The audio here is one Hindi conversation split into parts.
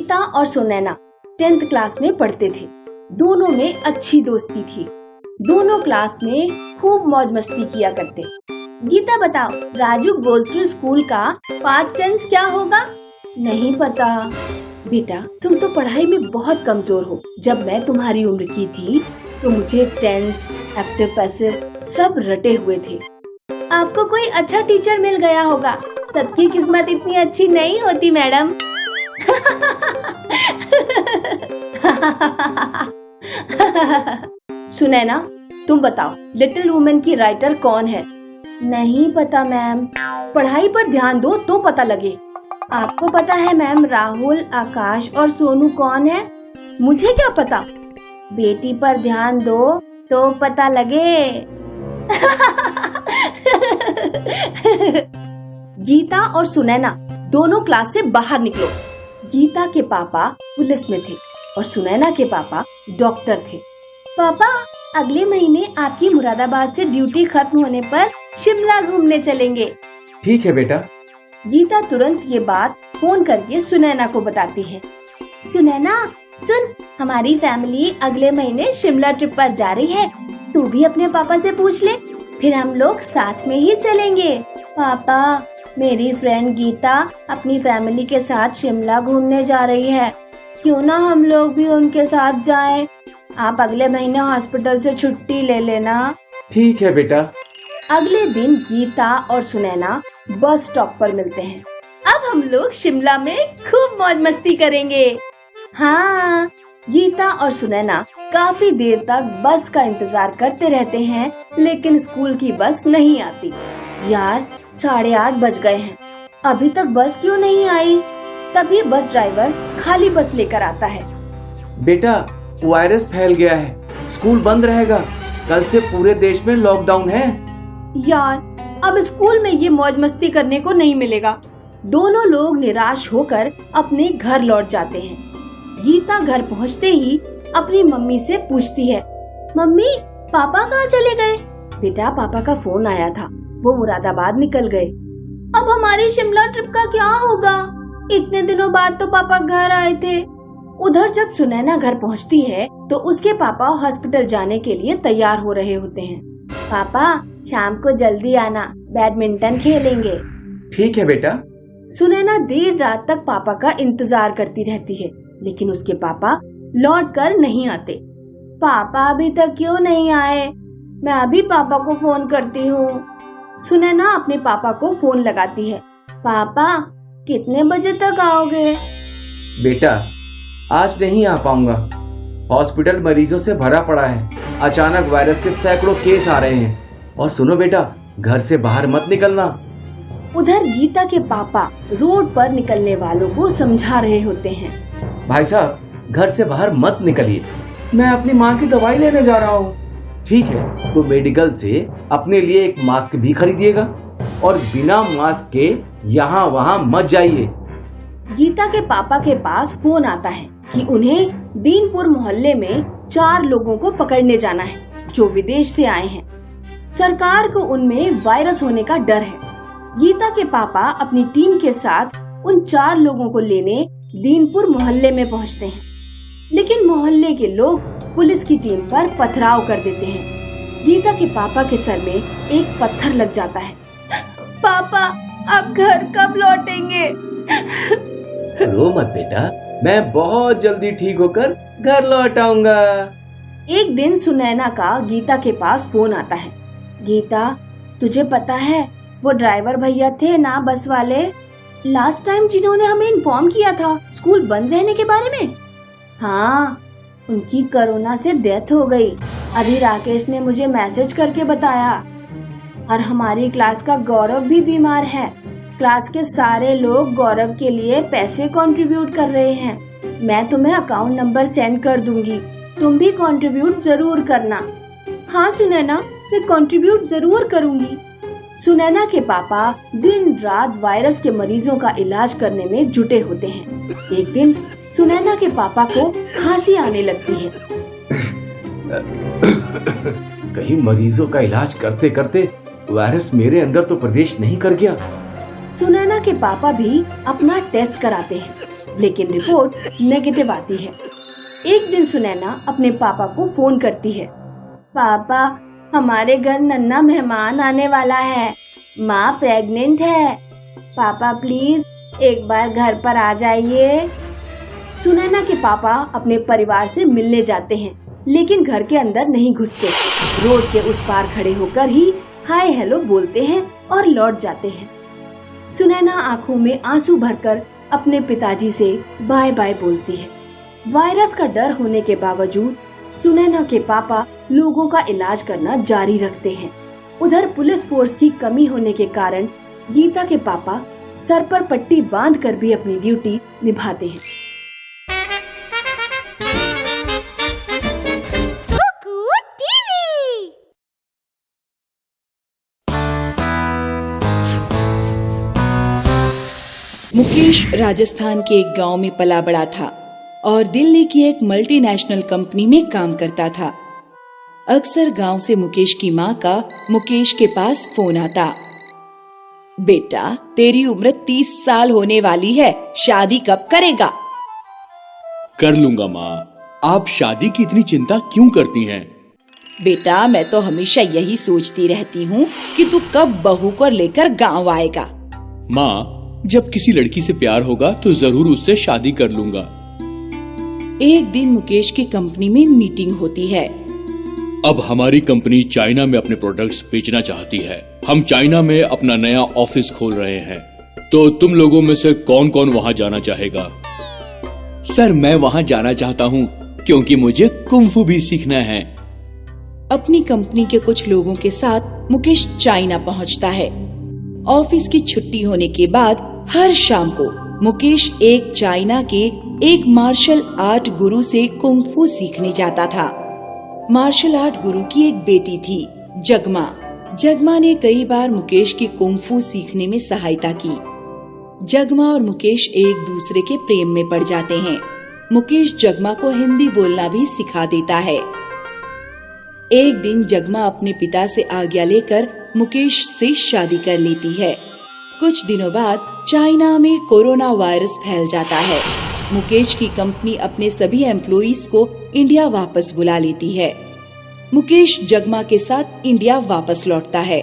गीता और सुनैना 10th क्लास में पढ़ते थे। दोनों में अच्छी दोस्ती थी। दोनों क्लास में खूब मौज मस्ती किया करते। गीता बताओ, राजू गोज टू स्कूल का पास्ट टेंस क्या होगा? नहीं पता। बेटा, तुम तो पढ़ाई में बहुत कमजोर हो। जब मैं तुम्हारी उम्र की थी तो मुझे टेंस, एक्टिव, पैसिव सब रटे हुए थे। आपको कोई अच्छा टीचर मिल गया होगा। सबकी किस्मत इतनी अच्छी नहीं होती मैडम। सुनैना, तुम बताओ, लिटिल वुमेन की राइटर कौन है? नहीं पता मैम। पढ़ाई पर ध्यान दो तो पता लगे। आपको पता है मैम, राहुल, आकाश और सोनू कौन है? मुझे क्या पता। बेटी पर ध्यान दो तो पता लगे। गीता और सुनैना दोनों क्लास से बाहर निकलो। गीता के पापा पुलिस में थे और सुनैना के पापा डॉक्टर थे। पापा, अगले महीने आपकी मुरादाबाद से ड्यूटी खत्म होने पर शिमला घूमने चलेंगे। ठीक है बेटा। गीता तुरंत ये बात फोन करके सुनैना को बताती है। सुनैना सुन, हमारी फैमिली अगले महीने शिमला ट्रिप पर जा रही है। तू भी अपने पापा से पूछ ले, फिर हम लोग साथ में ही चलेंगे। पापा, मेरी फ्रेंड गीता अपनी फैमिली के साथ शिमला घूमने जा रही है। क्यों ना हम लोग भी उनके साथ जाएं? आप अगले महीने हॉस्पिटल से छुट्टी ले लेना। ठीक है बेटा। अगले दिन गीता और सुनैना बस स्टॉप पर मिलते हैं। अब हम लोग शिमला में खूब मौज मस्ती करेंगे। हाँ, गीता और सुनैना काफी देर तक बस का इंतजार करते रहते हैं, लेकिन स्कूल की बस नहीं आती। यार, 8:30 बज गए हैं, अभी तक बस क्यों नहीं आई? तभी बस ड्राइवर खाली बस लेकर आता है। बेटा, वायरस फैल गया है, स्कूल बंद रहेगा। कल से पूरे देश में लॉकडाउन है। यार, अब स्कूल में ये मौज मस्ती करने को नहीं मिलेगा। दोनों लोग निराश होकर अपने घर लौट जाते हैं। गीता घर पहुंचते ही अपनी मम्मी से पूछती है, मम्मी, पापा कहाँ चले गए? बेटा, पापा का फोन आया था, वो मुरादाबाद निकल गए। अब हमारी शिमला ट्रिप का क्या होगा? इतने दिनों बाद तो पापा घर आए थे। उधर जब सुनैना घर पहुंचती है तो उसके पापा हॉस्पिटल जाने के लिए तैयार हो रहे होते हैं। पापा, शाम को जल्दी आना, बैडमिंटन खेलेंगे। ठीक है बेटा। सुनैना देर रात तक पापा का इंतजार करती रहती है, लेकिन उसके पापा लौट कर नहीं आते। पापा अभी तक क्यों नहीं आए? मैं अभी पापा को फोन करती हूँ। सुनैना अपने पापा को फोन लगाती है। पापा, कितने बजे तक आओगे? बेटा, आज नहीं आ पाऊंगा। हॉस्पिटल मरीजों से भरा पड़ा है। अचानक वायरस के सैकड़ों केस आ रहे हैं। और सुनो बेटा, घर से बाहर मत निकलना। उधर गीता के पापा रोड पर निकलने वालों को समझा रहे होते हैं। भाई साहब, घर से बाहर मत निकलिए, मैं अपनी माँ की दवाई लेने जा रहा हूँ। ठीक है, तो मेडिकल से अपने लिए एक मास्क भी खरीदिएगा और बिना मास्क के यहाँ वहाँ मत जाइए। गीता के पापा के पास फोन आता है कि उन्हें दीनपुर मोहल्ले में 4 लोगों को पकड़ने जाना है जो विदेश से आए हैं। सरकार को उनमें वायरस होने का डर है। गीता के पापा अपनी टीम के साथ उन 4 लोगों को लेने दीनपुर मोहल्ले में पहुंचते हैं, लेकिन मोहल्ले के लोग पुलिस की टीम पर पथराव कर देते हैं। गीता के पापा के सर में एक पत्थर लग जाता है। पापा, आप घर कब लौटेंगे? रो मत बेटा, मैं बहुत जल्दी ठीक होकर घर लौट आऊंगा। एक दिन सुनैना का गीता के पास फोन आता है। गीता, तुझे पता है वो ड्राइवर भैया थे ना, बस वाले, लास्ट टाइम जिन्होंने हमें इन्फॉर्म किया था स्कूल बंद रहने के बारे में? हाँ, उनकी कोरोना से डेथ हो गई। अभी राकेश ने मुझे मैसेज करके बताया। और हमारी क्लास का गौरव भी बीमार है। क्लास के सारे लोग गौरव के लिए पैसे कंट्रीब्यूट कर रहे हैं। मैं तुम्हें अकाउंट नंबर सेंड कर दूंगी, तुम भी कंट्रीब्यूट जरूर करना। हाँ सुनैना, मैं कंट्रीब्यूट जरूर करूंगी। सुनैना के पापा दिन रात वायरस के मरीजों का इलाज करने में जुटे होते हैं। एक दिन सुनैना के पापा को खांसी आने लगती है। कहीं मरीजों का इलाज करते करते वायरस मेरे अंदर तो प्रवेश नहीं कर गया। सुनैना के पापा भी अपना टेस्ट कराते हैं। लेकिन रिपोर्ट नेगेटिव आती है। एक दिन सुनैना अपने पापा को फोन करती है। पापा, हमारे घर नन्हा मेहमान आने वाला है, माँ प्रेग्नेंट है, पापा प्लीज एक बार घर पर आ जाइए। सुनैना के पापा अपने परिवार से मिलने जाते हैं, लेकिन घर के अंदर नहीं घुसते। रोड के उस पार खड़े होकर ही हाय हेलो बोलते हैं और लौट जाते हैं। सुनैना आंखों में आंसू भरकर अपने पिताजी से बाय बाय बोलती है। वायरस का डर होने के बावजूद सुनैना के पापा लोगों का इलाज करना जारी रखते हैं। उधर पुलिस फोर्स की कमी होने के कारण गीता के पापा सर पर पट्टी बांधकर भी अपनी ड्यूटी निभाते हैं। मुकेश राजस्थान के एक गांव में पला बड़ा था और दिल्ली की एक मल्टीनेशनल कंपनी में काम करता था। अक्सर गांव से मुकेश की माँ का मुकेश के पास फोन आता। बेटा, तेरी उम्र 30 साल होने वाली है, शादी कब करेगा? कर लूंगा माँ, आप शादी की इतनी चिंता क्यों करती हैं? बेटा, मैं तो हमेशा यही सोचती रहती हूँ कि तू कब बहू को लेकर गांव आएगा। माँ, जब किसी लड़की से प्यार होगा तो जरूर उससे शादी कर लूंगा। एक दिन मुकेश की कंपनी में मीटिंग होती है। अब हमारी कंपनी चाइना में अपने प्रोडक्ट्स बेचना चाहती है। हम चाइना में अपना नया ऑफिस खोल रहे हैं, तो तुम लोगों में से कौन कौन वहाँ जाना चाहेगा? सर, मैं वहाँ जाना चाहता हूँ क्योंकि मुझे कुंफू भी सीखना है। अपनी कंपनी के कुछ लोगों के साथ मुकेश चाइना पहुँचता है। ऑफिस की छुट्टी होने के बाद हर शाम को मुकेश एक चाइना के एक मार्शल आर्ट गुरु से कुंफू सीखने जाता था। मार्शल आर्ट गुरु की एक बेटी थी, जगमा। जगमा ने कई बार मुकेश की कुंफू सीखने में सहायता की। जगमा और मुकेश एक दूसरे के प्रेम में पड़ जाते हैं। मुकेश जगमा को हिंदी बोलना भी सिखा देता है। एक दिन जगमा अपने पिता से आज्ञा लेकर मुकेश से शादी कर लेती है। कुछ दिनों बाद चाइना में कोरोना वायरस फैल जाता है। मुकेश की कंपनी अपने सभी एम्प्लॉइज को इंडिया वापस बुला लेती है। मुकेश जगमा के साथ इंडिया वापस लौटता है।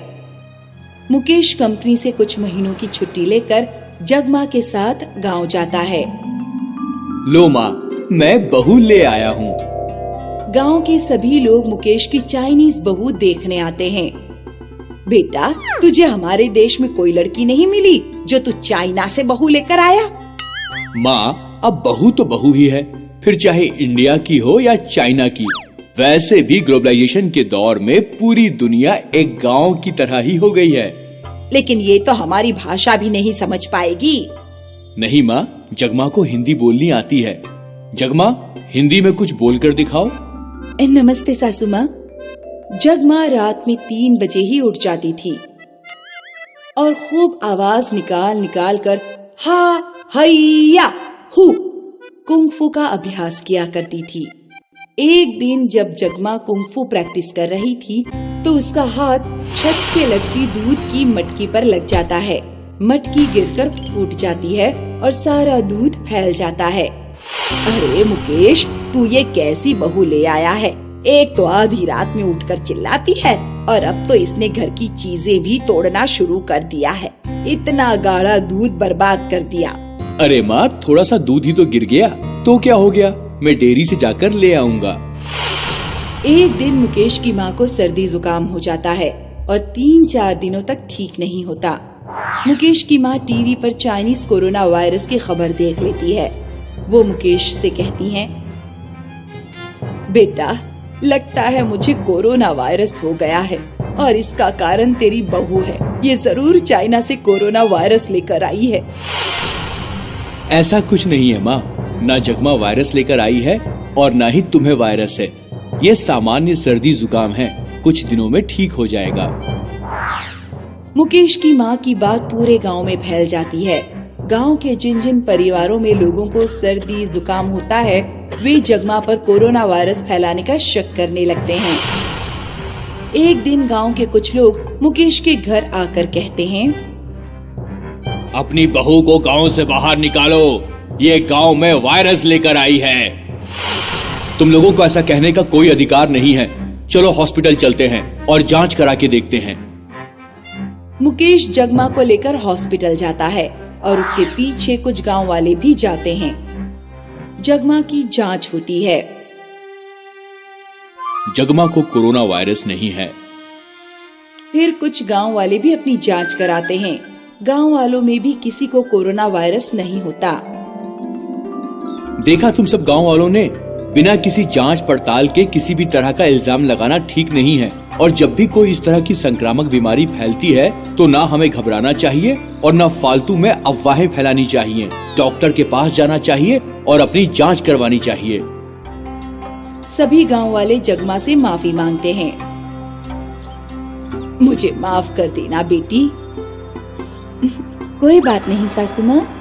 मुकेश कंपनी से कुछ महीनों की छुट्टी लेकर जगमा के साथ गांव जाता है। लो माँ, मैं बहू ले आया हूँ। गांव के सभी लोग मुकेश की चाइनीज बहू देखने आते हैं। बेटा, तुझे हमारे देश में कोई लड़की नहीं मिली जो तू चाइना से बहू लेकर आया? माँ, अब बहू तो बहू ही है, फिर चाहे इंडिया की हो या चाइना की। वैसे भी ग्लोबलाइजेशन के दौर में पूरी दुनिया एक गांव की तरह ही हो गई है। लेकिन ये तो हमारी भाषा भी नहीं समझ पाएगी। नहीं माँ, जगमा को हिंदी बोलनी आती है। जगमा, हिंदी में कुछ बोल कर दिखाओ। नमस्ते सासू माँ। जगमा रात में 3 बजे ही उठ जाती थी और खूब आवाज निकाल निकाल कर हा हैया हु कुंफू का अभ्यास किया करती थी। एक दिन जब जगमा कुंफू प्रैक्टिस कर रही थी तो उसका हाथ छत से लटकी दूध की मटकी पर लग जाता है। मटकी गिरकर फूट जाती है और सारा दूध फैल जाता है। अरे मुकेश, तू ये कैसी बहू ले आया है? एक तो आधी रात में उठकर चिल्लाती है और अब तो इसने घर की चीजें भी तोड़ना शुरू कर दिया है। इतना गाढ़ा दूध बर्बाद कर दिया। अरे माँ, थोड़ा सा दूध ही तो गिर गया, तो क्या हो गया? मैं डेयरी से जाकर ले आऊंगा। एक दिन मुकेश की माँ को सर्दी जुकाम हो जाता है और 3-4 दिनों तक ठीक नहीं होता। मुकेश की माँ टीवी पर चाइनीज कोरोना वायरस की खबर देख लेती है। वो मुकेश से कहती हैं, बेटा, लगता है मुझे कोरोना वायरस हो गया है और इसका कारण तेरी बहू है। ये जरूर चाइना से कोरोना वायरस लेकर आई है। ऐसा कुछ नहीं है माँ, ना जगमा वायरस लेकर आई है और ना ही तुम्हें वायरस है। ये सामान्य सर्दी जुकाम है, कुछ दिनों में ठीक हो जाएगा। मुकेश की माँ की बात पूरे गांव में फैल जाती है। गांव के जिन जिन परिवारों में लोगों को सर्दी जुकाम होता है, वे जगमा पर कोरोना वायरस फैलाने का शक करने लगते हैं। एक दिन गांव के कुछ लोग मुकेश के घर आकर कहते हैं, अपनी बहू को गांव से बाहर निकालो, ये गांव में वायरस लेकर आई है। तुम लोगों को ऐसा कहने का कोई अधिकार नहीं है। चलो हॉस्पिटल चलते हैं और जांच करा के देखते हैं। मुकेश जगमा को लेकर हॉस्पिटल जाता है और उसके पीछे कुछ गांव वाले भी जाते हैं। जगमा की जांच होती है। जगमा को कोरोना वायरस नहीं है। फिर कुछ गांव वाले भी अपनी जांच कराते हैं। गांव वालों में भी किसी को कोरोना वायरस नहीं होता। देखा तुम सब गांव वालों ने, बिना किसी जांच पड़ताल के किसी भी तरह का इल्जाम लगाना ठीक नहीं है। और जब भी कोई इस तरह की संक्रामक बीमारी फैलती है तो ना हमें घबराना चाहिए और ना फालतू में अफवाहें फैलानी चाहिए। डॉक्टर के पास जाना चाहिए और अपनी जांच करवानी चाहिए। सभी गांव वाले जगमा से माफी मांगते हैं। मुझे माफ कर देना बेटी। कोई बात नहीं सासू माँ।